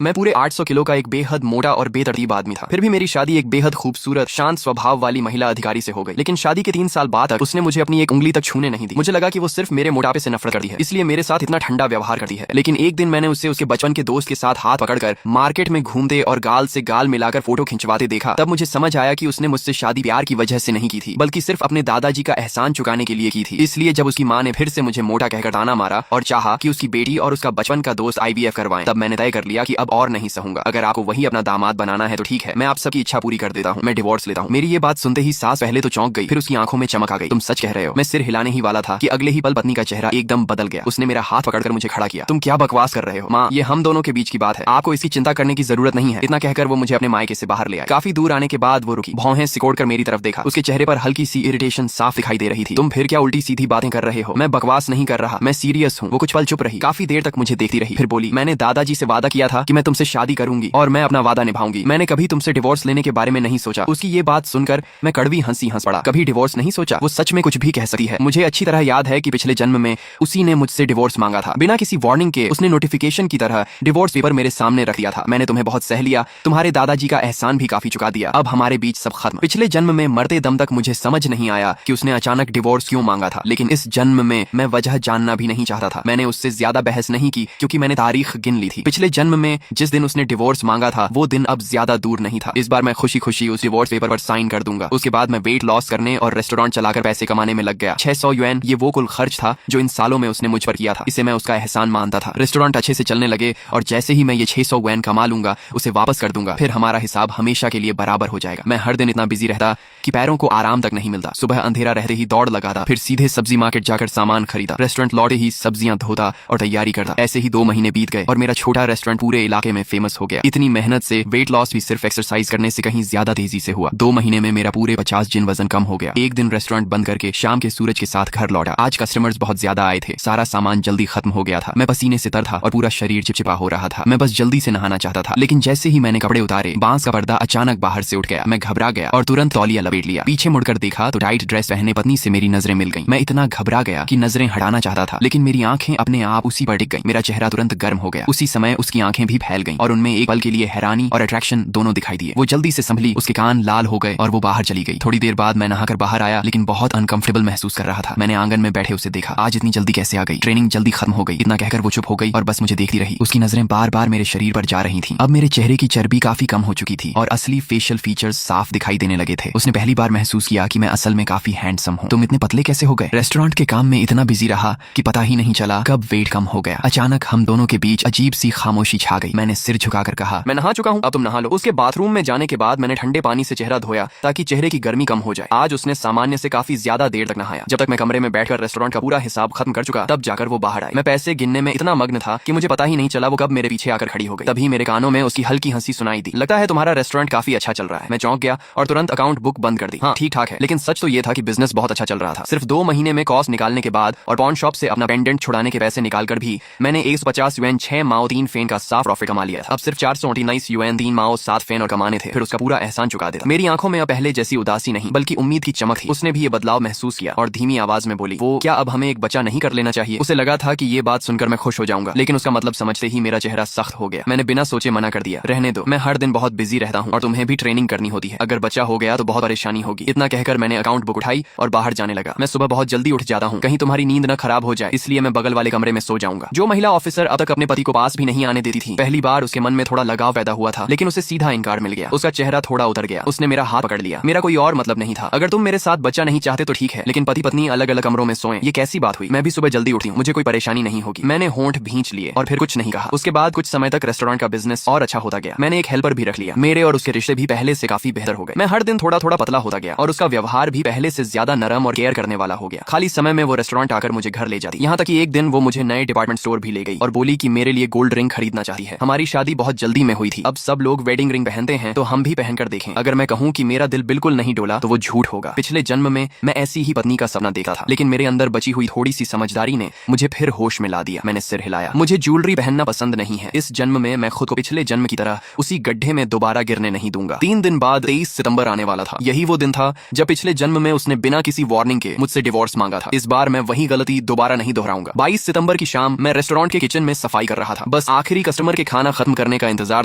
मैं पूरे 800 किलो का एक बेहद मोटा और बेतरतीब आदमी था। फिर भी मेरी शादी एक बेहद खूबसूरत शांत स्वभाव वाली महिला अधिकारी से हो गई। लेकिन शादी के 3 साल बाद तक उसने मुझे अपनी एक उंगली तक छूने नहीं दी। मुझे लगा कि वो सिर्फ मेरे मोटापे से नफरत करती है, इसलिए मेरे साथ इतना ठंडा व्यवहार करती है। लेकिन एक दिन मैंने उससे उसके बचपन के दोस्त के साथ हाथ पकड़कर मार्केट में घूमते और गाल से गाल मिलाकर फोटो खिंचवाते देखा। तब मुझे समझ आया कि उसने मुझसे शादी प्यार की वजह से नहीं की थी, बल्कि सिर्फ अपने दादाजी का एहसान चुकाने के लिए की थी। इसलिए जब उसकी माँ ने फिर से मुझे मोटा कहकर ताना मारा और चाहा कि उसकी बेटी और उसका बचपन का दोस्त IVF करवाएं, तब मैंने तय कर लिया कि अब और नहीं सहूंगा। अगर आपको वही अपना दामाद बनाना है तो ठीक है, मैं आप सबकी इच्छा पूरी कर देता हूँ, मैं डिवोर्स लेता हूँ। मेरी ये बात सुनते ही सास पहले तो चौंक गई, फिर उसकी आंखों में चमक आ गई। तुम सच कह रहे हो? मैं सिर हिलाने ही वाला था कि अगले ही पल पत्नी का चेहरा एकदम बदल गया। उसने मेरा हाथ पकड़कर मुझे खड़ा किया। तुम क्या बकवास कर रहे हो माँ? ये हम दोनों के बीच की बात है, आपको इसकी चिंता करने की जरूरत नहीं है। इतना कहकर वो मुझे अपने मायके से बाहर ले आए। काफी दूर आने के बाद वो रुकी, भौहें सिकोड़कर मेरी तरफ देखा। उसके चेहरे पर हल्की सी इरिटेशन साफ दिखाई दे रही थी। तुम फिर क्या उल्टी सीधी बातें कर रहे हो? मैं बकवास नहीं कर रहा, मैं सीरियस हूँ। वो कुछ पल चुप रही, काफी देर तक मुझे देखती रही, फिर बोली, मैंने दादाजी से वादा किया था कि मैं तुमसे शादी करूंगी और मैं अपना वादा निभाऊंगी। मैंने कभी तुमसे डिवोर्स लेने के बारे में नहीं सोचा। उसकी ये बात सुनकर मैं कड़वी हंसी हंस पड़ा। कभी डिवोर्स नहीं सोचा? वो सच में कुछ भी कह सकती है। मुझे अच्छी तरह याद है कि पिछले जन्म में उसी ने मुझसे डिवोर्स मांगा था। बिना किसी वार्निंग के उसने नोटिफिकेशन की तरह डिवोर्स पेपर मेरे सामने रख दिया था। मैंने तुम्हें बहुत सह लिया, तुम्हारे दादाजी का एहसान भी काफी चुका दिया, अब हमारे बीच सब खत्म। पिछले जन्म में मरते दम तक मुझे समझ नहीं आया कि उसने अचानक डिवोर्स क्यों मांगा था, लेकिन इस जन्म में मैं वजह जानना भी नहीं चाहता था। मैंने उससे ज्यादा बहस नहीं की क्योंकि मैंने तारीख गिन ली थी। पिछले जन्म में जिस दिन उसने डिवोर्स मांगा था वो दिन अब ज्यादा दूर नहीं था। इस बार मैं खुशी खुशी उस डिवोर्स पेपर पर साइन कर दूंगा। उसके बाद मैं वेट लॉस करने और रेस्टोरेंट चलाकर पैसे कमाने में लग गया। 600 युएन ये वो कुल खर्च था जो इन सालों में उसने मुझ पर किया था। इसे मैं उसका एहसान मानता था। रेस्टोरेंट अच्छे से चलने लगे और जैसे ही मैं ये 600 युएन कमा लूंगा उसे वापस कर दूंगा, फिर हमारा हिसाब हमेशा के लिए बराबर हो जाएगा। मैं हर दिन इतना बिजी रहता कि पैरों को आराम तक नहीं मिलता। सुबह अंधेरा रहते ही दौड़ लगाता, फिर सीधे सब्जी मार्केट जाकर सामान खरीदा, रेस्टोरेंट लौटे ही सब्जियां धोता और तैयारी करता। ऐसे ही 2 महीने बीत गए और मेरा छोटा रेस्टोरेंट पूरे इलाके में फेमस हो गया। इतनी मेहनत से वेट लॉस भी सिर्फ एक्सरसाइज करने से कहीं ज्यादा तेजी से हुआ। 2 महीने में मेरा पूरे 50 जिन वजन कम हो गया। एक दिन रेस्टोरेंट बंद करके शाम के सूरज के साथ घर लौटा। आज कस्टमर्स बहुत ज्यादा आए थे, सारा सामान जल्दी खत्म हो गया था। मैं पसीने से तर था और पूरा शरीर चिपचिपा हो रहा था। मैं बस जल्दी से नहाना चाहता था, लेकिन जैसे ही मैंने कपड़े उतारे बांस का पर्दा अचानक बाहर से उठ गया। मैं घबरा गया और तुरंत तौलिया लपेट लिया। पीछे मुड़कर देखा तो टाइट ड्रेस पहने पत्नी से मेरी नजरें मिल गईं। मैं इतना घबरा गया कि नजरें हटाना चाहता था, लेकिन मेरी आंखें अपने आप उसी पर टिक गईं। मेरा चेहरा तुरंत गर्म हो गया। उसी समय उसकी आंखें भी फैल गईं और उनमें एक पल के लिए हैरानी और अट्रैक्शन दोनों दिखाई दिए। वो जल्दी से संभली, उसके कान लाल हो गए और वो बाहर चली गई। थोड़ी देर बाद मैं नहाकर बाहर आया, लेकिन बहुत अनकंफर्टेबल महसूस कर रहा था। मैंने आंगन में बैठे उसे देखा। आज इतनी जल्दी कैसे आ गई? ट्रेनिंग जल्दी खत्म हो गई, इतना कहकर वो चुप हो गई और बस मुझे देखती रही। उसकी नजरें बार बार मेरे शरीर पर जा रही थीं। अब मेरे चेहरे की चर्बी काफी कम हो चुकी थी और असली फेशियल फीचर्स साफ दिखाई देने लगे थे। उसने पहली बार महसूस किया कि मैं असल में काफी हैंडसम हूँ। तुम इतने पतले कैसे हो गए? रेस्टोरेंट के काम में इतना बिजी रहा कि पता ही नहीं चला कब वेट कम हो गया। अचानक हम दोनों के बीच अजीब सी खामोशी छा गई। मैंने सिर झुकाकर कहा, मैं नहा चुका हूँ, अब तुम नहा लो। उसके बाथरूम में जाने के बाद मैंने ठंडे पानी से चेहरा धोया ताकि चेहरे की गर्मी कम हो जाए। आज उसने सामान्य से काफी ज्यादा देर तक नहाया। जब तक मैं कमरे में बैठकर रेस्टोरेंट का पूरा हिसाब खत्म कर चुका तब जाकर वो बाहर आई। मैं पैसे गिनने में इतना मग्न था कि मुझे पता ही नहीं चला वो कब मेरे पीछे आकर खड़ी हो गई। तभी मेरे कानों में उसकी हल्की हंसी सुनाई दी। लगता है तुम्हारा रेस्टोरेंट काफी अच्छा चल रहा है। मैं चौंक गया और तुरंत अकाउंट बुक बंद कर दी। हाँ ठीक ठाक है, लेकिन सच तो ये था कि बिजनेस बहुत अच्छा चल रहा था। सिर्फ 2 महीने में कॉस्ट निकालने के बाद और पॉन शॉप से अपना पेंडेंट छुड़ाने के पैसे निकालकर भी मैंने 150 युएन 6 माओ 3 फेन का साफ प्रॉफिट कमा लिया था। अब सिर्फ 429 युएन 3 माओ 7 फेन और कमाने थे, फिर उसका पूरा एहसान चुका देता। मेरी आंखों में अब पहले जैसी उदासी नहीं बल्कि उम्मीद की चमक थी। उसने भी ये बदलाव महसूस किया और धीमी आवाज में बोली, वो क्या अब हमें एक बच्चा नहीं कर लेना चाहिए? उसे लगा था कि ये बात सुनकर मैं खुश हो जाऊंगा, लेकिन उसका मतलब समझते ही मेरा चेहरा सख्त हो गया। मैंने बिना सोचे मना कर दिया, रहने दो, मैं हर दिन बहुत बिजी रहता हूँ और तुम्हें भी ट्रेनिंग करनी होती है। अगर बच्चा हो गया तो बहुत परेशानी होगी। इतना कहकर मैंने अकाउंट बुक उठाई और बाहर जाने लगा। मैं सुबह बहुत जल्दी उठ जाता हूँ, कहीं तुम्हारी नींद न खराब हो जाए, इसलिए मैं बगल वाले कमरे में सो जाऊंगा। जो महिला ऑफिसर अब तक अपने पति को पास भी नहीं आने देती थी, पहली बार उसके मन में थोड़ा लगाव पैदा हुआ था, लेकिन उसे सीधा इनकार मिल गया। उसका चेहरा थोड़ा उतर गया। उसने मेरा हाथ पकड़ लिया। मेरा कोई और मतलब नहीं था। अगर तुम मेरे साथ बच्चा नहीं चाहते तो ठीक है, लेकिन पति पत्नी अलग अलग कमरों में सोएं, ये कैसी बात हुई? मैं भी सुबह जल्दी उठी हूँ, मुझे कोई परेशानी नहीं होगी। मैंने होंठ भींच लिए और फिर कुछ नहीं कहा। उसके बाद कुछ समय तक रेस्टोरेंट का बिजनेस और अच्छा होता गया। मैंने एक हेल्पर भी रख लिया। मेरे और उसके रिश्ते भी पहले से काफी बेहतर हो गए। मैं हर दिन थोड़ा थोड़ा पतला होता गया और उसका व्यवहार भी पहले से ज्यादा नरम और केयर करने वाला हो गया। खाली समय में वो रेस्टोरेंट आकर मुझे घर ले जाती। यहाँ तक कि एक दिन वो मुझे नए डिपार्टमेंट स्टोर भी ले गई और बोली कि मेरे लिए गोल्ड रिंग खरीदना चाहती है। हमारी शादी बहुत जल्दी में हुई थी। अब सब लोग वेडिंग रिंग पहनते हैं तो हम भी पहनकर देखें। अगर मैं कहूँ कि मेरा दिल बिल्कुल नहीं डोला तो वो झूठ होगा। पिछले जन्म में मैं ऐसी ही पत्नी का सपना देखा था, लेकिन मेरे अंदर बची हुई थोड़ी सी समझदारी ने मुझे फिर होश में ला दिया। मैंने सिर हिलाया। मुझे ज्वेलरी पहनना पसंद नहीं है। इस जन्म में मैं खुद को पिछले जन्म की तरह उसी गड्ढे में दोबारा गिरने नहीं दूंगा। 3 दिन बाद 23 सितंबर आने वाला था। यही वो दिन था जब पिछले जन्म में उसने बिना किसी वार्निंग के मुझसे डिवोर्स मांगा था। इस बार मैं वही गलती दोबारा नहीं दोहराऊंगा। 22 सितंबर की शाम मैं रेस्टोरेंट के किचन में सफाई कर रहा था। बस आखिरी कस्टमर के खाना खत्म करने का इंतजार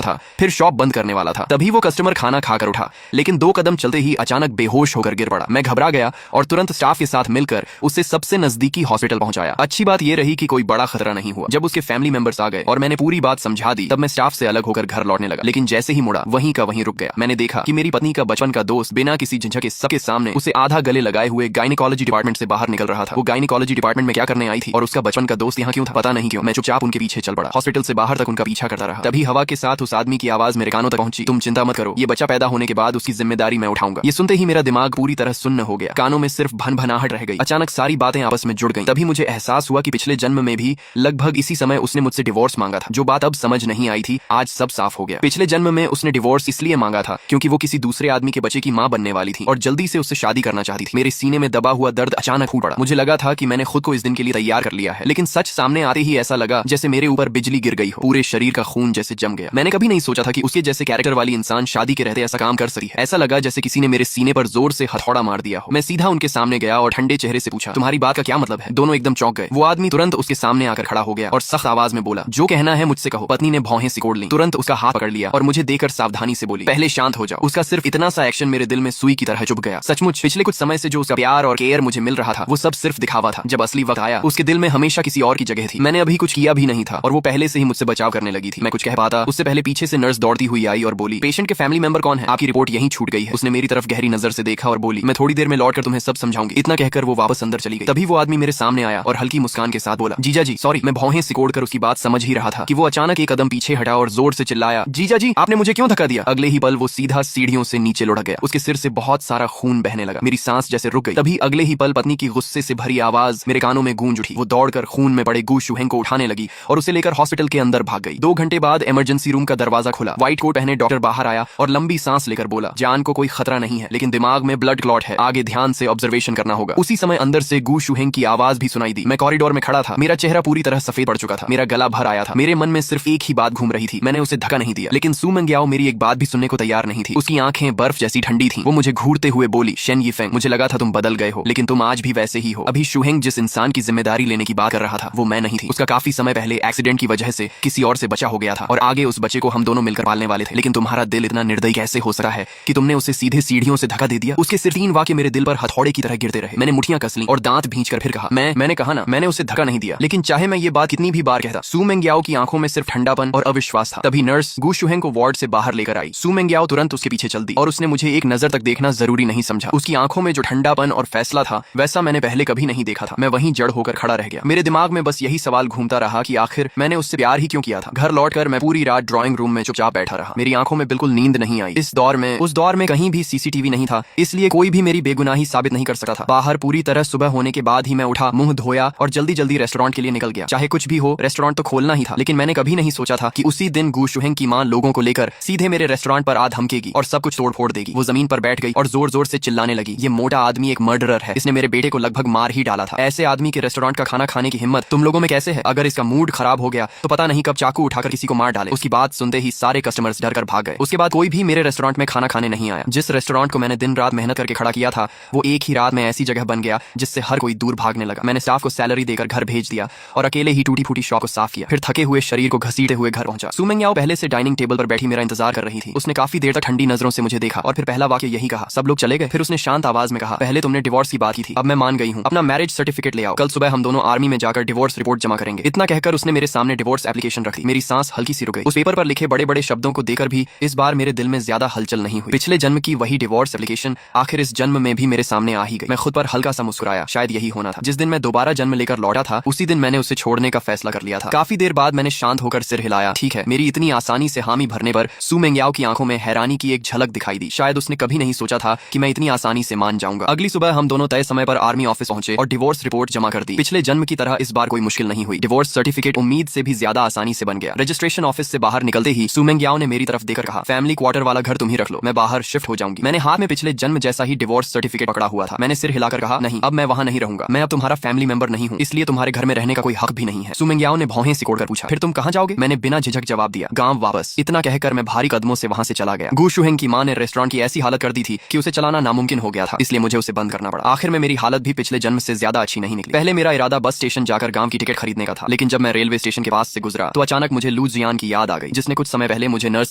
था, फिर शॉप बंद करने वाला था। तभी वो कस्टमर खाना खाकर उठा, लेकिन 2 कदम चलते ही अचानक बेहोश होकर गिर पड़ा। मैं घबरा गया और तुरंत स्टाफ के साथ मिलकर उसे सबसे नजदीकी हॉस्पिटल पहुंचाया। अच्छी बात यह रही कि कोई बड़ा खतरा नहीं हुआ। जब उसके फैमिली मेंबर्स आ गए और मैंने पूरी बात समझा दी, तब मैं स्टाफ से अलग होकर घर लौटने लगा। लेकिन जैसे ही मुड़ा, वहीं का वहीं रुक गया। मैंने देखा कि मेरी पत्नी का बचपन का दोस्त बिना किसी झिझक के सबके सामने उसे आधा गले लगाए हुए गायनिकोलॉजी डिपार्टमेंट से बाहर निकल रहा था। वो गायनिकोलॉजी डिपार्टमेंट में क्या करने आई थी और उसका बचपन का दोस्त यहाँ क्यों था, पता नहीं क्यों। मैं चुपचाप उनके पीछे चल पड़ा। हॉस्पिटल से बाहर तक उनका पीछा करता रहा। तभी हवा के साथ उस आदमी की आवाज मेरे कानों तक पहुंची, तुम चिंता मत करो, ये बच्चा पैदा होने के बाद उसकी जिम्मेदारी मैं उठाऊंगा। ये सुनते ही मेरा दिमाग पूरी तरह सुन्न हो गया। कानों में सिर्फ भनभनाहट रह गई। अचानक सारी बातें आपस में जुड़ गईं। तभी मुझे एहसास हुआ कि पिछले जन्म में भी लगभग इसी समय उसने मुझसे डिवोर्स मांगा था। जो बात अब समझ नहीं आई थी, आज सब साफ हो गया। पिछले जन्म में उसने डिवोर्स इसलिए मांगा था क्योंकि वो किसी दूसरे आदमी के बच्चे की मां बनने वाली थी और जल्दी से उससे शादी करना चाहती थी। मेरे सीने में दबा हुआ दर्द अचानक फूट पड़ा। मुझे लगा था कि मैंने खुद को इस दिन के लिए तैयार कर लिया है, लेकिन सच सामने आते ही ऐसा लगा जैसे मेरे ऊपर बिजली गिर गई हो। पूरे शरीर का खून जैसे जम गया। मैंने कभी नहीं सोचा था कि उसके जैसे कैरेक्टर वाली इंसान शादी के रहते ऐसा काम कर सकती है। ऐसा लगा जैसे किसी ने मेरे सीने पर जोर से हथौड़ा मार दिया हो। मैं सीधा उनके सामने गया और ठंडे चेहरे से पूछा, तुम्हारी बात का क्या मतलब है? दोनों एकदम चौंक गए। वो आदमी तुरंत उसके सामने आकर खड़ा हो गया और सख्त आवाज में बोला, जो कहना है मुझसे कहो। पत्नी ने भौहें सिकोड़ ली, तुरंत उसका हाथ पकड़ लिया और मुझे देखकर सावधानी से बोली, पहले शांत हो जाओ। उसका सिर्फ इतना सा एक्शन मेरे दिल में सुई की तरह चुभ गया। सचमुच पिछले कुछ समय से जो उसका प्यार और केयर मुझे मिल रहा था, वो सब सिर्फ दिखावा था। जब असली वक्त आया, उसके दिल में हमेशा किसी और की जगह थी। मैंने अभी कुछ किया भी नहीं था और वो पहले से ही मुझसे बचाव करने लगी थी। मैं कुछ कह पाता उससे पहले पीछे से नर्स दौड़ती हुई आई और बोली, पेशेंट के फैमिली मेंबर कौन है? आपकी रिपोर्ट यहीं छूट गई है। उसने मेरी तरफ गहरी नजर से देखा और बोली, मैं थोड़ी देर में लौटकर तुम्हें सब समझाऊंगी। इतना कहकर वो वापस अंदर चली गई। तभी वो आदमी मेरे सामने आया और हल्की मुस्कान के साथ बोला, जीजा जी सॉरी। मैं भौहें सिकोड़कर उसकी बात समझ ही रहा था कि वो अचानक एक कदम पीछे हटा और जोर से चिल्लाया, जीजा जी आपने मुझे क्यों धक्का दिया? अगले ही पल वो सीधा सीढ़ियों से नीचे लुढ़क गया। उसके सिर से बहुत सारा खून बहने लगा। मेरी सांस जैसे रुक गई। तभी अगले ही पल पत्नी की गुस्से से भरी आवाज मेरे कानों में गूंज उठी। वो दौड़कर खून में पड़े गू शुहेंग को उठाने लगी और उसे लेकर हॉस्पिटल के अंदर भाग गई। 2 घंटे बाद इमरजेंसी रूम का दरवाजा खुला। व्हाइट कोट पहने डॉक्टर बाहर आया और लंबी सांस लेकर बोला, जान को कोई खतरा नहीं है, लेकिन दिमाग में ब्लड क्लॉट है, आगे ध्यान से ऑब्जर्वेशन करना होगा। उसी समय अंदर से गू शुहेंग की आवाज भी सुनाई दी। मैं कॉरिडोर में खड़ा था। मेरा चेहरा पूरी तरह सफेद पड़ चुका था। मेरा गला भर आया था। मेरे मन में सिर्फ एक ही बात घूम रही थी, मैंने उसे धक्का नहीं दिया। लेकिन सू मेंग्याओ मेरी एक बात भी सुनने को तैयार नहीं थी। उसकी आंखें बर्फ जैसी ठंडी थी। वो मुझे घूरते हुए बोली, शेन यीफेंग, मुझे लगा था तुम बदल गए हो, लेकिन तुम आज भी वैसे ही हो। अभी शुहेंग जिस इंसान की जिम्मेदारी लेने की बात कर रहा था, वो मैं नहीं थी। उसका काफी समय पहले एक्सीडेंट की वजह से किसी और से बचा हो गया था और आगे उस बच्चे को हम दोनों मिलकर पालने वाले थे। लेकिन तुम्हारा दिल इतना निर्दयी कैसे हो सकता है कि तुमने उसे सीधे सीढ़ियों से धक्का दे दिया? उसके सिर्फ 3 वाक्य मेरे दिल पर हथौड़े की तरह गिरते रहे। मैंने मुठियां कस ली और दांत भींचकर फिर कहा, मैंने कहा ना, मैंने उसे धक्का नहीं दिया। लेकिन चाहे मैं ये बात कितनी भी बार कहता, सू मेंग्याओ की आंखों में सिर्फ ठंडापन और अविश्वास था। तभी नर्स गू शुहेंग को वार्ड से बाहर लेकर आई। सू मेंग्याओ तुरंत उसके पीछे चल दी और उसने मुझे एक नजर तक देखना जरूरी नहीं समझा। उसकी आंखों में जो ठंडापन और फैसला था, वैसा मैंने पहले कभी नहीं देखा था। मैं वहीं जड़ होकर खड़ा रह गया। मेरे दिमाग में बस यही सवाल घूमता रहा कि आखिर मैंने उससे प्यार ही क्यों किया था। घर लौटकर मैं पूरी रात ड्राइंग रूम में चुपचाप बैठा रहा। मेरी आंखों में बिल्कुल नींद नहीं आई। उस दौर में कहीं भी सीसीटीवी नहीं था, इसलिए कोई भी मेरी बेगुनाही साबित नहीं कर सकता था। बाहर पूरी तरह सुबह होने के बाद ही मैं उठा, मुंह धोया और जल्दी जल्दी रेस्टोरेंट के लिए निकल गया। चाहे कुछ भी हो, रेस्टोरेंट तो खोलना ही था। लेकिन मैंने कभी नहीं सोचा था कि उसी दिन गू शुहेंग की मां लोगों को लेकर सीधे मेरे रेस्टोरेंट पर आ धमकेगी और सब कुछ तोड़ फोड़ देगी। वो जमीन पर बैठ गई और जोर जोर से चिल्लाने लगी, ये मोटा आदमी एक मर्डरर है, इसने मेरे बेटे को लगभग मार ही डाला था। ऐसे आदमी के रेस्टोरेंट का खाना खाने की हिम्मत तुम लोगों में कैसे है? अगर इसका मूड खराब हो गया तो पता नहीं कब चाकू उठाकर किसी को मार डाले। उसकी बात सुनते ही सारे कस्टमर्स डर कर भाग गए। उसके बाद कोई भी मेरे रेस्टोरेंट में खाना खाने नहीं आया। जिस रेस्टोरेंट को मैंने दिन रात मेहनत करके खड़ा किया था, वो एक ही रात में ऐसी जगह बन गया जिससे हर कोई दूर भागने लगा। मैंने स्टाफ को सैलरी देकर घर भेज दिया और अकेले ही टूटी फूटी शॉप को साफ किया। फिर थके हुए शरीर को घसीटे हुए घर पहुंचा। सू मेंग्याओ पहले से डाइनिंग टेबल पर बैठी मेरा इंतजार कर रही थी। उसने काफी देर तक ठंडी नजरों से मुझे देखा और फिर पहला वाक्य यही कहा, सब लोग चले गए? फिर उसने शांत आवाज में कहा, पहले तुमने डिवोर्स की बात की थी, अब मैं मान गई हूँ। अपना मैरिज सर्टिफिकेट ले आओ, कल सुबह हम दोनों आर्मी में जाकर डिवोर्स रिपोर्ट जमा करेंगे। इतना कहकर उसने मेरे सामने डिवोर्स एप्लीकेशन रख दी। मेरी सांस हल्की सी रुक गई। उस पेपर पर लिखे बड़े बड़े शब्दों को देखकर भी इस बार मेरे दिल में ज्यादा हलचल नहीं हुई। पिछले जन्म की वही डिवोर्स एप्लीकेशन आखिर इस जन्म में भी मेरे सामने आ ही गई। मैं खुद पर हल्का सा मुस्कुराया, शायद यही होना था। जिस दिन मैं दोबारा जन्म लेकर लौटा था, उसी दिन मैंने उसे छोड़ने का फैसला कर लिया था। काफी देर बाद मैंने शांत होकर सिर हिलाया। ठीक है, मेरी इतनी आसानी से हामी भरने पर सू मेंग्याओ की आंखों में हैरानी की एक झलक दिखाई दी। शायद उसने कभी नहीं सोचा था कि मैं इतनी आसानी से मान जाऊंगा। अगली सुबह हम दोनों तय समय पर आर्मी ऑफिस पहुंचे और डिवोर्स रिपोर्ट जमा कर दी। पिछले जन्म की तरह इस बार कोई मुश्किल नहीं हुई। डिवोर्स सर्टिफिकेट उम्मीद से भी ज्यादा आसानी से बन गया। रजिस्ट्रेशन ऑफिस से बाहर निकलते ही सू मेंग्याओ ने मेरी तरफ देखकर कहा, फैमिली क्वार्टर वाला घर तुम ही रख लो, मैं बाहर शिफ्ट हो जाऊंगी। मैंने हाथ में पिछले जन्म जैसा ही डिवोर्स सर्टिफिकेट पकड़ा हुआ था। मैंने सिर हिलाकर कहा, नहीं, अब मैं वहां नहीं रहूंगा। मैं अब तुम्हारा फैमिली मेंबर नहीं हूँ, इसलिए तुम्हारे घर में रहने का कोई हक भी नहीं है। सू मेंग्याओ ने भौहें सिकोड़कर पूछा, फिर तुम कहाँ जाओगे? मैंने बिना झिझक जवाब दिया, गांव वापस। इतना कहकर मैं भारी कदमों से वहां से चला गया। गू शुहेंग की मां ने रेस्टोरेंट की ऐसी हालत कर दी थी कि उसे चलाना नामुमकिन हो गया था, इसलिए मुझे उसे बंद करना पड़ा। आखिर में मेरी हालत भी पिछले जन्म से ज्यादा अच्छी नहीं निकली। पहले मेरा इरादा बस स्टेशन जाकर गांव की टिकट खरीदने का था, लेकिन जब मैं रेलवे स्टेशन के पास से गुजरा तो अचानक मुझे लू जियान की याद आ गई, जिसने कुछ समय पहले मुझे नर्स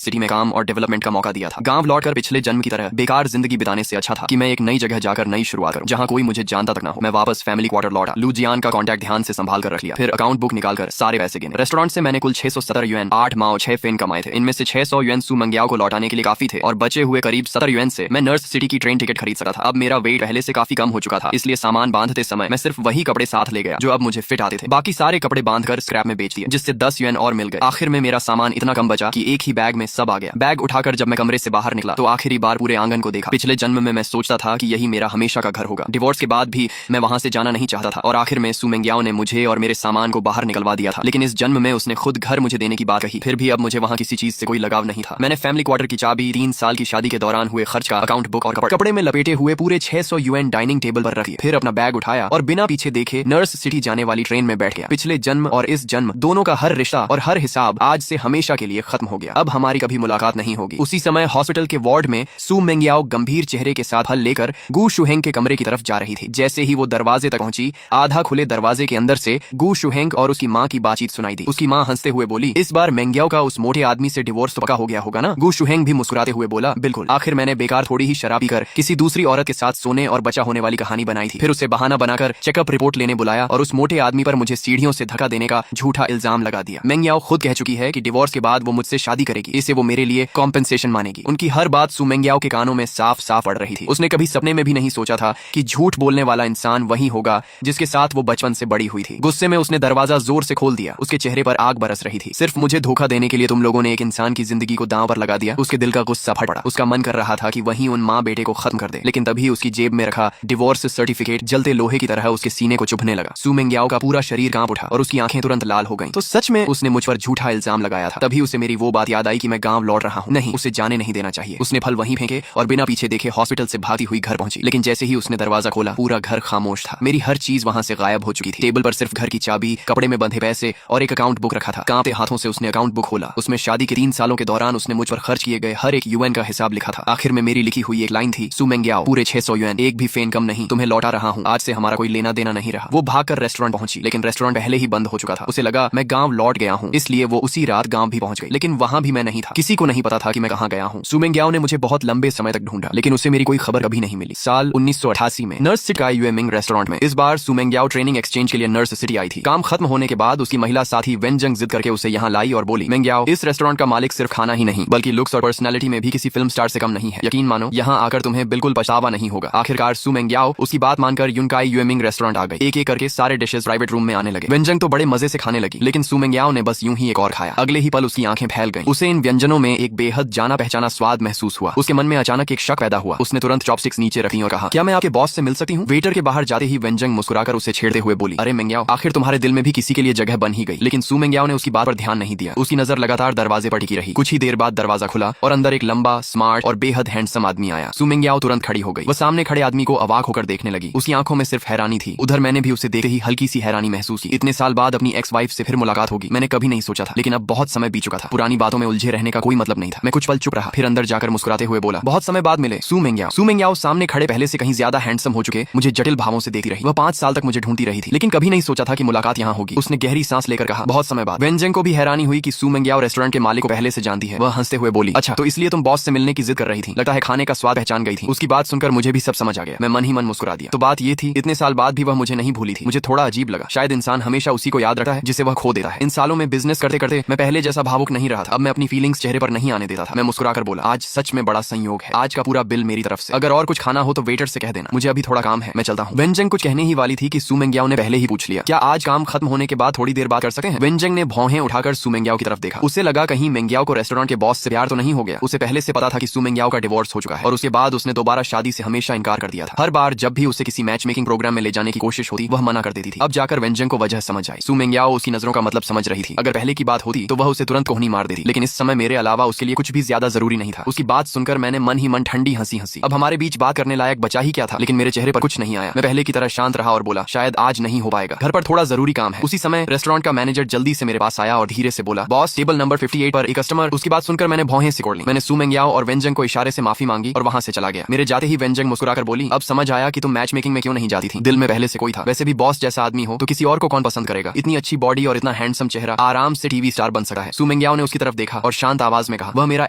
सिटी में काम और डेवलपमेंट का मौका दिया था। गांव लौटकर पिछले जन्म की तरह बेकार जिंदगी बिताने से अच्छा था कि मैं एक नई जगह जाकर नई शुरुआत करूं, जहां कोई मुझे जानता तक ना हो। मैं वापस फैमिली क्वार्टर लौटा। लू जियान का कॉन्टैक्ट ध्यान से संभाल कर रख लिया, फिर अकाउंट बुक निकालकर सारे पैसे गिने। रेस्टोरेंट से मैंने कुल 670 युएन, 8 माओ 6 फेन कमाए थे। इनमें से 600 युएन सू मंग्याओ को लौटाने के लिए काफी थे और बचे हुए करीब 70 युएन से मैं नर्स सिटी की ट्रेन टिकट खरीद सका था। अब मेरा वेट पहले से काफी कम हो चुका था, इसलिए सामान बांधते समय मैं सिर्फ वही कपड़े साथ ले गया जो अब मुझे फिट आते थे। बाकी सारे कपड़े बांधकर स्क्रैप में बेच दिए, जिससे 10 युएन और मिल गए। आखिर में मेरा सामान इतना कम बचा कि एक ही बैग में सब आ गया। बैग उठाकर जब मैं कमरे से बाहर निकला तो आखिरी बार पूरे आंगन को देखा। पिछले जन्म में मैं सोचता था कि यही मेरा हमेशा का घर होगा। डिवोर्स के बाद भी मैं वहां से जाना नहीं चाहता था और आखिर में सू मेंग्याओ ने मुझे और मेरे सामान को बाहर निकलवा दिया था। लेकिन इस जन्म में उसने खुद घर मुझे देने की बात कही। फिर भी अब मुझे वहां किसी चीज से कोई लगाव नहीं था। मैंने फैमिली क्वार्टर की चाबी, 3 साल की शादी के दौरान हुए खर्च का अकाउंट बुक और कपड़े में लपेटे हुए पूरे 600 युएन डाइनिंग टेबल पर रख दिए। फिर अपना बैग उठाया और बिना पीछे देखे नर्स सिटी जाने वाली ट्रेन में बैठ गया। पिछले जन्म और इस जन्म दोनों का हर रिश्ता और हर हिसाब आज से हमेशा के लिए खत्म हो गया। अब हमारी कभी मुलाकात नहीं होगी। उसी समय हॉस्पिटल के वार्ड में सू मेंग्याओ गंभीर चेहरे के साथ फल लेकर गू शुहेंग के कमरे की तरफ जा रही थी। जैसे ही वो दरवाजे तक पहुंची, आधा खुले दरवाजे के अंदर से गू शुहेंग और उसकी माँ की बातचीत सुनाई दी। उसकी माँ हंसते हुए बोली, इस बार मेंग्याओ का उस मोटे आदमी से डिवोर्स तो पक्का हो गया होगा ना? गू शुहेंग भी मुस्कुराते हुए बोला, बिल्कुल। आखिर मैंने बेकार थोड़ी ही शराब पीकर किसी दूसरी औरत के साथ सोने और बचा होने वाली कहानी बनाई थी। फिर उसे बहाना बनाकर चेकअप रिपोर्ट लेने बुलाया और उस मोटे आदमी पर मुझे सीढ़ियों से धक्का देने का झूठा इल्जाम लगा दिया। मेंग्याओ खुद कह चुकी है कि डिवोर्स के बाद वो मुझसे शादी करेगी। इसे वो मेरे लिए कॉम्पेंसेशन मानेगी। उनकी हर बात सू मेंग्याओ के कानों में साफ साफ पड़ रही थी। उसने कभी सपने में भी नहीं सोचा था कि झूठ बोलने वाला इंसान वही होगा जिसके साथ वो बचपन से बड़ी हुई थी। गुस्से में उसने दरवाजा जोर से खोल दिया। उसके चेहरे पर आग बरस रही थी। सिर्फ मुझे धोखा देने के लिए तुम लोगों ने एक इंसान की जिंदगी को दांव पर लगा दिया। उसके दिल का गुस्सा फट पड़ा। उसका मन कर रहा था कि वही उन माँ बेटे को खत्म कर दे, लेकिन तभी उसकी जेब में रखा डिवोर्स सर्टिफिकेट जलते लोहे की तरह उसके सीने को चुभने लगा। सू मेंग्याओ का पूरा शरीर कांप उठा और उसकी आंखें तुरंत लाल हो गईं। तो सच में उसने मुझ पर झूठा इल्जाम लगाया था। तभी उसे मेरी वो बात याद आई कि मैं गांव लौट रहा हूँ। नहीं, उसे जाने नहीं देना चाहिए। उसने फल वहीं फेंके और बिना पीछे देखे हॉस्पिटल से भागती हुई घर पहुंची। लेकिन जैसे ही उसने दरवाजा खोला, पूरा घर खामोश था। मेरी हर चीज वहां से गायब हो चुकी थी। टेबल पर सिर्फ घर की चाबी, कपड़े में बंधे पैसे और एक अकाउंट बुक रखा था। कांपते हाथों से उसने अकाउंट बुक खोला। उसमें शादी के 3 सालों के दौरान उसने मुझ पर खर्च किए गए हर एक युएन का हिसाब लिखा था। आखिर में मेरी लिखी हुई एक लाइन थी, सू मेंग्याओ, पूरे 600 युएन, एक भी फेन कम नहीं, तुम्हें लौटा रहा हूँ। आज से हमारा कोई लेना देना नहीं रहा। वो भागकर रेस्टोरेंट पहुंची, लेकिन रेस्टोरेंट पहले ही बंद हो चुका था। उसे लगा मैं गांव लौट गया हूँ, इसलिए वो उसी रात गांव भी पहुंच गई। लेकिन वहां भी मैं नहीं था। किसी को नहीं पता था कि मैं कहाँ गया हूँ। सू मेंग्याओ ने मुझे बहुत लंबे समय तक ढूंढा, लेकिन उसे मेरी कोई खबर कभी नहीं मिली। साल 1988 में नर्स सिटी का यूएमिंग रेस्टोरेंट में इस बार सू मेंग्याओ ट्रेनिंग एक्सचेंज के लिए नर्स सिटी आई थी। काम खत्म होने के बाद उसकी महिला साथी वेनजंग जिद करके उसे यहाँ लाई और बोली, मेंग्याओ, इस रेस्टोरेंट का मालिक सिर्फ खाना ही नहीं बल्कि लुक्स और पर्सनैलिटी में भी किसी फिल्म स्टार से कम नहीं है। यकीन मानो, यहाँ आकर तुम्हें बिल्कुल पछतावा नहीं होगा। आखिरकार सू मेंग्याओ उसकी बात मानकर यूनकाई यूएमिंग रेस्टोरेंट आ गई। एक एक करके सारे डिशेस प्राइवेट रूम में आने लगे। वेनजंग तो बड़े मजे से खाने लगी, लेकिन सू मेंग्याओ ने बस यूं ही एक और खाया। अगले ही पल उसकी आंखें फैल गईं। उसे इन व्यंजनों में एक बेहद जाना पहचाना स्वाद महसूस हुआ। उसके मन में अचानक एक शक पैदा हुआ। उसने तुरंत चॉपस्टिक्स नीचे रखी और कहा, क्या मैं आपके बॉस से मिल सकती हूँ? वेटर के बाहर जाते ही वेनजंग मुस्कुराकर उसे छेड़ते हुए बोली, अरे मेंग्याओ, आखिर तुम्हारे दिल में भी किसी के लिए जगह बन ही गई। लेकिन सू मेंग्याओ ने उसकी बात पर ध्यान नहीं दिया। उसकी नजर लगातार दरवाजे पर टिकी रही। कुछ ही देर बाद दरवाजा खुला और अंदर एक लंबा, स्मार्ट और बेहद हैंडसम आदमी आया। सू मेंग्याओ तुरंत खड़ी हो गई। वो सामने खड़े आदमी को अवाक होकर देखने लगी। उसकी आंखों में सिर्फ हैरानी थी। उधर मैंने भी उसे देखते ही हल्की सी हैरानी महसूस की। इतने साल बाद अपनी एक्स वाइफ से फिर मुलाकात होगी, मैंने कभी नहीं सोचा था। लेकिन अब बहुत समय बीत चुका था। पुरानी बातों में उलझे रहने का कोई मतलब नहीं था। मैं कुछ पल चुप रहा, फिर अंदर जाकर मुस्कुराते हुए बोला, बहुत समय बाद मिले सू मेंग्याओ। सू मेंग्याओ सामने खड़े पहले से कहीं ज्यादा हैंडसम हो चुके मुझे जटिल भावों से देखती रही। वह 5 साल तक मुझे ढूंढती रही थी, लेकिन कभी नहीं सोचा था कि मुलाकात यहाँ होगी। उसने गहरी सांस लेकर कहा, बहुत समय बाद। वेनजंग को भी हैरानी हुई कि सू मेंग्याओ रेस्टोरेंट के मालिक को पहले से जानती है। वह हंसते हुए बोली, अच्छा, तो इसलिए तुम बॉस से मिलने की जिद कर रही थी। लगता है खाने का स्वाद पहचान गई थी। उसकी बात सुनकर मुझे भी सब समझ आ गया। मैं मन ही मन मुस्कुरा दिया। तो बात ये थी, इतने साल बाद भी वह मुझे नहीं भूली थी। मुझे थोड़ा अजीब लगा। शायद इंसान हमेशा उसी को याद रखता है जिसे वह खो देता है। इन सालों में बिजनेस करते करते मैं पहले जैसा भावुक नहीं रहा था। अब मैं अपनी फीलिंग्स चेहरे पर नहीं आने देता था। मैं मुस्कुराकर बोला, आज सच में बड़ा संयोग है। आज का पूरा बिल मेरी तरफ से। अगर और कुछ खाना हो तो वेटर से कह देना। मुझे अभी थोड़ा काम है, मैं चलता हूँ। वेनजंग कुछ कहने ही वाली थी कि सू मेंग्याओ ने पहले ही पूछ लिया, क्या आज काम खत्म होने के बाद थोड़ी देर बात कर सकते हैं? वेनजंग ने भौहें उठाकर सू मेंग्याओ की तरफ देखा। उसे लगा कहीं मेंग्याओ को रेस्टोरेंट के बॉस से प्यार तो नहीं हो गया। उसे पहले से पता था कि सू मेंग्याओ का डिवोर्स हो चुका है और उसके बाद उसने दोबारा शादी से हमेशा इनकार कर दिया था। हर बार जब भी उसे किसी मैच मेकिंग प्रोग्राम में ले जाने की कोशिश होती, वह मना कर देती थी। अब जाकर वेनजंग को वजह समझ आई। सू मेंग्याओ उसकी नजरों का मतलब समझ रही थी। अगर पहले की बात होती तो वह उसे तुरंत कोहनी मार देती, लेकिन इस समय मेरे अलावा उसके लिए कुछ भी ज्यादा जरूरी नहीं था। उसकी बात सुनकर मैंने मन ही मन ठंडी हंसी हंसी। अब हमारे बीच बात करने लायक बचा ही क्या था, लेकिन मेरे चेहरे पर कुछ नहीं आया। मैं पहले की तरह शांत रहा और बोला, शायद आज नहीं हो पाएगा, घर पर थोड़ा जरूरी काम है। उसी समय रेस्टोरेंट का मैनेजर जल्दी से मेरे पास आया और धीरे से बोला, बॉस, टेबल नंबर 58 पर एक कस्टमर। उसकी बात सुनकर मैंने भौहें सिकोड़ ली। मैंने सू मेंग्याओ और वेनजंग को इशारे से माफी मांगी और वहां से चला गया। मेरे जाते ही वेनजंग मुस्कुराकर बोली, अब समझ आया कि तुम मैच मेकिंग में क्यों नहीं जाती थी। दिल में पहले से कोई था। वैसे भी बॉस जैसा आदमी हो तो किसी और को कौन पसंद करेगा। इतनी अच्छी बॉडी और इतना हैंडसम चेहरा, आराम से टीवी स्टार बन सकता है। सू मेंग्याओ ने उसकी तरफ देखा और शांत आवाज में कहा, वह मेरा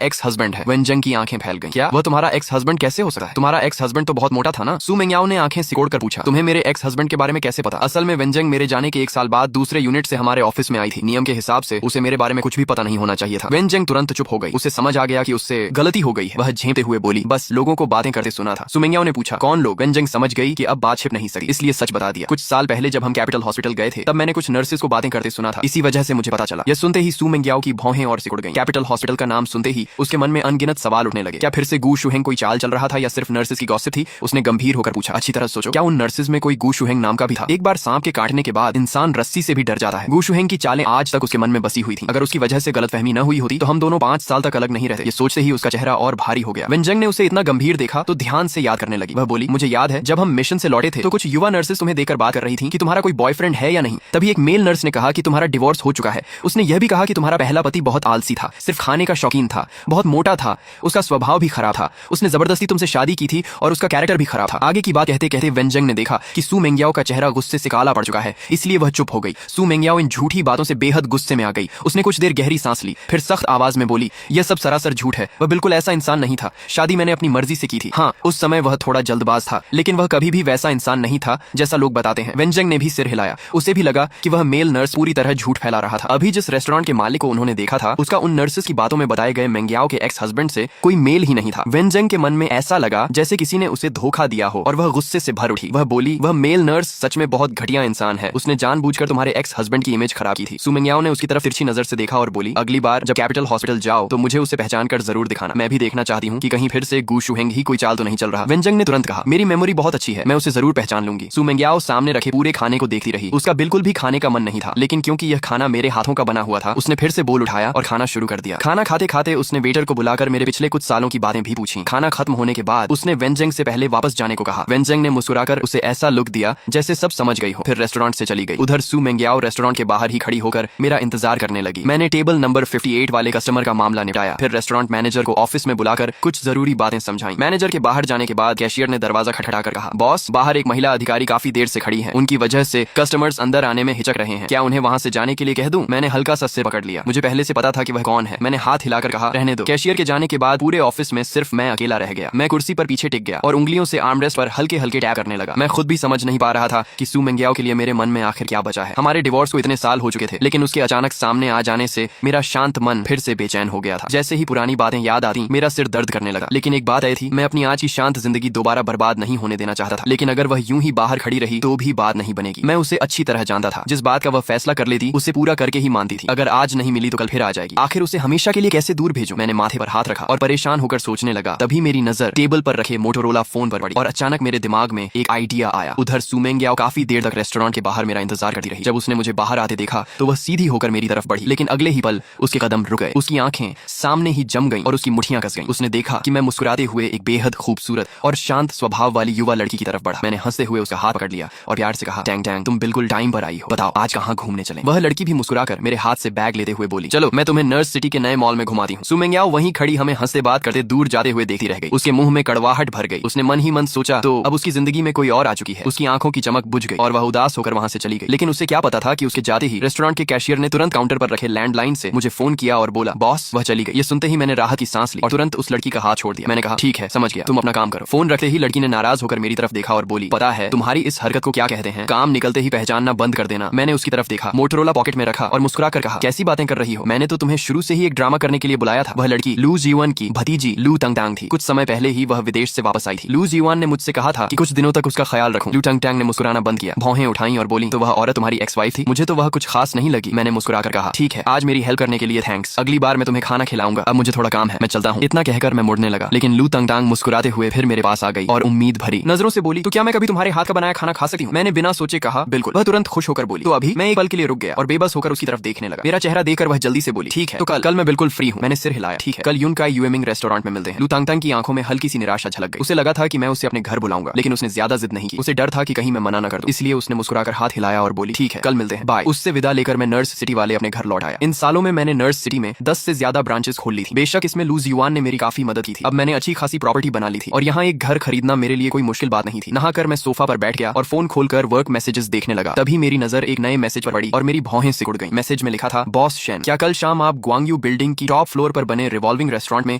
एक्स हस्बैंड है। वेनजंग की आंखें फैल गईं। क्या वह तुम्हारा एक्स हस्बैंड कैसे हो सकता है? तुम्हारा एक्स हस्बैंड तो बहुत मोटा था ना? सू मेंग्याओ ने आंखें सिकोड़ कर पूछा, तुम्हें मेरे एक्स हस्बैंड के बारे में कैसे पता? असल में वेनजंग मेरे जाने के 1 साल बाद दूसरे यूनिट से हमारे ऑफिस में आई थी। नियम के हिसाब से उसे मेरे बारे में कुछ भी पता नहीं होना चाहिए था। वेनजंग तुरंत चुप हो गई। उसे समझ आ गया कि उससे गलती हो गई है। वह झेंपते हुए बोली, बस लोगों को बातें करते सुना था। सू मेंग्याओ ने पूछा, कौन लोग? वेनजंग समझ गई कि अब बात छिप नहीं सकती, इसलिए सच बता दिया। कुछ साल पहले जब हम कैपिटल हॉस्पिटल गए थे तब मैंने कुछ नर्सेस को बातें करते सुना था, इसी वजह से मुझे पता चला। यह सुनते ही सू मेंग्याओ की भौहें और सिकुड़ गईं। कैपिटल हॉस्पिटल का नाम सुनते ही उसके मन में अनगिनत सवाल उठने लगे। क्या फिर से गू शुहेंग कोई चाल चल रहा था या सिर्फ नर्सेस की गॉसिप थी? उसने गंभीर होकर पूछा, अच्छी तरह सोचो, क्या उन नर्सेस में कोई गू शुहेंग नाम का भी था? एक बार सांप के काटने के बाद इंसान रस्सी से भी डर जाता है। गू शुहेंग की चालें आज तक उसके मन में बसी हुई थी। अगर उसकी वजह से गलतफहमी न हुई होती तो हम दोनों 5 साल तक अलग नहीं रहते। ये सोचते ही उसका चेहरा और भारी हो गया। वेनजंग ने उसे इतना गंभीर देखा तो ध्यान से याद करने लगी। वह बोली, मुझे याद है जब हम मिशन से लौटे थे तो कुछ युवा नर्सेस तुम्हें देखकर बात कर रही थी कि तुम्हारा कोई बॉयफ्रेंड है या नहीं। तभी एक मेल नर्स ने कहा कि तुम्हारा डिवोर्स हो चुका है। उसने यह भी कहा कि तुम्हारा पहला पति बहुत आलसी था, सिर्फ खाने का शौकीन था, बहुत मोटा था, उसका स्वभाव भी खराब था, उसने जबरदस्ती तुमसे शादी की थी और उसका कैरेक्टर भी खराब था। आगे की बात कहते कहते वेनजंग ने देखा कि सू मेंग्याओ का चेहरा गुस्से से काला पड़ चुका है, इसलिए वह चुप हो गई। सू मेंग्याओ इन झूठी बातों से बेहद गुस्से में आ गई। उसने कुछ देर गहरी सांस ली, फिर सख्त आवाज में बोली, यह सब सरासर झूठ है। वह बिल्कुल ऐसा इंसान नहीं था। शादी मैंने अपनी मर्जी से की थी। हाँ, उस समय वह थोड़ा जल्दबाज था, लेकिन वह कभी भी वैसा इंसान नहीं था जैसा लोग बताते हैं। वेनजंग ने भी सिर हिलाया। उसे भी लगा कि वह मेल नर्स पूरी तरह झूठ फैला रहा था। अभी जिस रेस्टोरेंट के मालिक को उन्होंने देखा था उसका उन नर्सेस की बातों में बताए गए मेंग्याओ के एक्स हस्बैंड से कोई मेल ही नहीं था। वेनजंग के मन में ऐसा लगा जैसे किसी ने उसे धोखा दिया हो और वह गुस्से से भर उठी। वह बोली, वह मेल नर्स सच में बहुत घटिया इंसान है। उसने जानबूझकर तुम्हारे एक्स हस्बैंड की इमेज खराब की थी। सू मेंग्याओ ने उसकी तरफ तिरछी नजर से देखा और बोली, अगली बार जब कैपिटल हॉस्पिटल जाओ तो मुझे उसे पहचान कर जरूर दिखाना। मैं भी देखना चाहती हूँ कि कहीं फिर से गू शुहेंग ही कोई चाल तो नहीं चल रहा। वेनजंग ने तुरंत कहा, मेरी मेमोरी बहुत अच्छी है, मैं उसे जरूर पहचान लूंगी। सू मेंग्याओ सामने रखे पूरे खाने को देखती रही। उसका बिल्कुल भी खाने का मन नहीं था, लेकिन क्योंकि यह खाना मेरे हाथों का बना हुआ था उसने फिर से बोल उठाया और खाना शुरू कर दिया। खाना खाते खाते उसने वेटर को बुलाकर मेरे पिछले कुछ सालों की बातें भी पूछी। खाना खत्म होने के बाद उसने वेनजंग से पहले वापस जाने को कहा। वेनजंग ने मुस्कुराकर उसे ऐसा लुक दिया जैसे सब समझ गई हो, फिर रेस्टोरेंट से चली गई। उधर सू मेंग्याओ रेस्टोरेंट के बाहर ही खड़ी होकर मेरा इंतजार करने लगी। मैंने टेबल नंबर 58 वाले कस्टमर का मामला निपटाया, फिर रेस्टोरेंट मैनेजर को ऑफिस में बुलाकर कुछ जरूरी बातें समझाई। मैनेजर के बाहर जाने के बाद कैशियर ने दरवाजा खटखटाकर कहा, बॉस, बाहर एक महिला अधिकारी काफी देर से खड़ी है, उनकी वजह से कस्टमर्स अंदर आने में हिचक रहे हैं, क्या उन्हें वहां से जाने के लिए कह दूं? मैंने हल्का सा सिर पकड़ लिया। मुझे पहले से पता था कि वह कौन है। मैंने हाथ हिलाकर कहा, रहने दो। कैशियर के जाने के बाद पूरे ऑफिस में सिर्फ मैं अकेला रह गया। मैं कुर्सी पर पीछे टिक गया और उंगलियों से आर्मरेस्ट पर हल्के हल्के टैप करने लगा। मैं खुद भी समझ नहीं पा रहा था कि सू मेंग्याओ के लिए मेरे मन में आखिर क्या बचा है। हमारे डिवोर्स को इतने साल हो चुके थे, लेकिन उसके अचानक सामने आ जाने से मेरा शांत मन फिर से बेचैन हो गया था। जैसे ही पुरानी बातें याद आती मेरा सिर दर्द करने लगा। लेकिन एक बात तय थी, मैं अपनी आज की शांत जिंदगी दोबारा बर्बाद नहीं होने देना चाहता था। लेकिन अगर वह यूं ही बाहर खड़ी रही तो भी बात नहीं बनेगी। मैं उसे अच्छी तरह जानता था। जिस बात का वह फैसला कर लेती उसे पूरा करके ही मानती थी। अगर आज नहीं मिली तो कल फिर आ जाएगी। आखिर उसे हमेशा के लिए कैसे दूर भेजूं? मैंने माथे पर हाथ रखा और परेशान होकर सोचने लगा। तभी मेरी नजर टेबल पर रखे मोटोरोला फोन पर पड़ी और अचानक मेरे दिमाग में एक आइडिया आया। उधर सू मेंग्याओ काफी देर तक रेस्टोरेंट के बाहर मेरा इंतजार करती रही। जब उसने मुझे बाहर आते देखा तो वह सीधी होकर मेरी तरफ बढ़ी, लेकिन अगले ही पल उसके कदम रुक गए। उसकी आंखें सामने ही जम गईं और उसकी मुट्ठियां कस गईं। उसने देखा कि मैं मुस्कुराते हुए एक बेहद खूबसूरत और शांत स्वभाव वाली युवा लड़की की तरफ बढ़ा। मैंने हंसते हुए उसका हाथ पकड़ लिया और प्यार से कहा, टैंग टैंग, तुम बिल्कुल टाइम पर आई हो, बताओ आज कहाँ घूमने चलें? वह लड़की भी मुस्कुराकर मेरे हाथ से बैग लेते हुए बोली, चलो मैं तुम्हें नर्स सिटी के नए मॉल में घुमाती हूँ। सू मेंग्याओ वहीं खड़ी हमें हंसते बात करते दूर जाते हुए देखती रह गई। उसके मुंह में कड़वाहट भर गई। उसने मन ही मन सोचा तो अब उसकी जिंदगी में कोई और आ चुकी है। उसकी आंखों की चमक बुझ गई और वह उदास होकर वहां से चली गई। लेकिन उसे क्या पता था कि उसके जाते ही रेस्टोरेंट के कैशियर ने तुरंत काउंटर पर रखे लैंडलाइन से मुझे फोन किया और बोला, बॉस वह चली गई। ये सुनते ही मैंने राहत की सांस ली और तुरंत उस लड़की का हाथ छोड़ दिया। मैंने कहा, ठीक है समझ गया, तुम अपना काम करो। फोन रखते ही लड़की ने नाराज होकर मेरी तरफ देखा और बोली, पता है तुम्हारी इस हरकत को क्या कहते हैं? काम निकलते ही पहचानना बंद कर देना। मैंने उसकी तरफ देखा, मोटोरोला पॉकेट में रखा और मुस्कुरा कर कहा, कैसी बातें कर रही हो? मैंने तो तुम्हें शुरू से ही एक ड्रामा करने के लिए बुलाया था। वह लड़की लू जीवन की भतीजी लू टंगटांग थी। कुछ समय पहले ही वह विदेश से वापस आई थी। लू जीवन ने मुझसे कहा था कि कुछ दिनों तक उसका ख्याल रखूं। लू टंगटांग ने मुस्कुराना बंद किया, भौहें उठाई और बोली, तो वह औरत तुम्हारी एक्स वाइफ थी? मुझे तो वह कुछ खास नहीं लगी। मैंने मुस्कुराकर कहा, ठीक है, आज मेरी हेल्प करने के लिए थैंक्स। अगली बार मैं तुम्हें खाना खिलाऊंगा। अब मुझे थोड़ा काम है, मैं चलता हूँ। इतना कहकर मैं मुड़ने लगा, लेकिन लू टंगटांग मुस्कुराते हुए फिर मेरे पास आ गई और उम्मीद भरी नजरों से बोली, तो क्या मैं कभी तुम्हारे हाथ का बनाया खाना खा सकती हूँ? मैंने बिना सोचे कहा, बिल्कुल। वह तुरंत खुश होकर बोली, तो अभी? मैं एक पल के लिए रुक गया और बेबस होकर उसकी तरफ देखने लगा। मेरा चेहरा देखकर वह जल्दी से बोली, ठीक है, तो कल मैं बिल्कुल फ्री हूँ। मैंने सिर हिलाया, ठीक है, कल यूनकाई यूएमिंग रेस्टोरेंट में मिलते हैं। लू टंगटांग की आंखों में हल्की सी निराशा झलक गई। उसे लगा था कि मैं उसे अपने घर बुलाऊंगा, लेकिन उसने ज्यादा जिद नहीं की। उसे डर था कि कहीं मैं मना न कर दूं, इसलिए उसने मुस्कुराकर हाथ हिलाया और बोली, ठीक है, कल मिलते हैं, बाय। उससे विदा लेकर मैं नर्स सिटी वाले अपने घर लौट आया। इन सालों में मैंने नर्स सिटी में 10 से ज्यादा ब्रांचेस खोल ली थी। बेशक इसमें लू जीवान ने मेरी काफी मदद की थी। अब मैंने अच्छी खासी प्रॉपर्टी बना ली थी और यहाँ एक घर खरीदना मेरे लिए कोई मुश्किल बात नहीं थी। नहाकर मैं सोफा पर बैठ गया और फोन खोलकर वर्क मैसेजेस देखने लगा। तभी मेरी नजर एक नए मैसेज पर पड़ी और मेरी भौहें सिकुड़ गईं। मैसेज में लिखा था, बॉस शेन, क्या कल शाम आप ग्वांगयू बिल्डिंग की टॉप फ्लोर पर बने रिवॉल्विंग रेस्टोरेंट में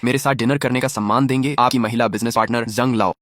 मेरे साथ डिनर करने का सम्मान देंगे? आपकी महिला बिजनेस पार्टनर जंग लाओ।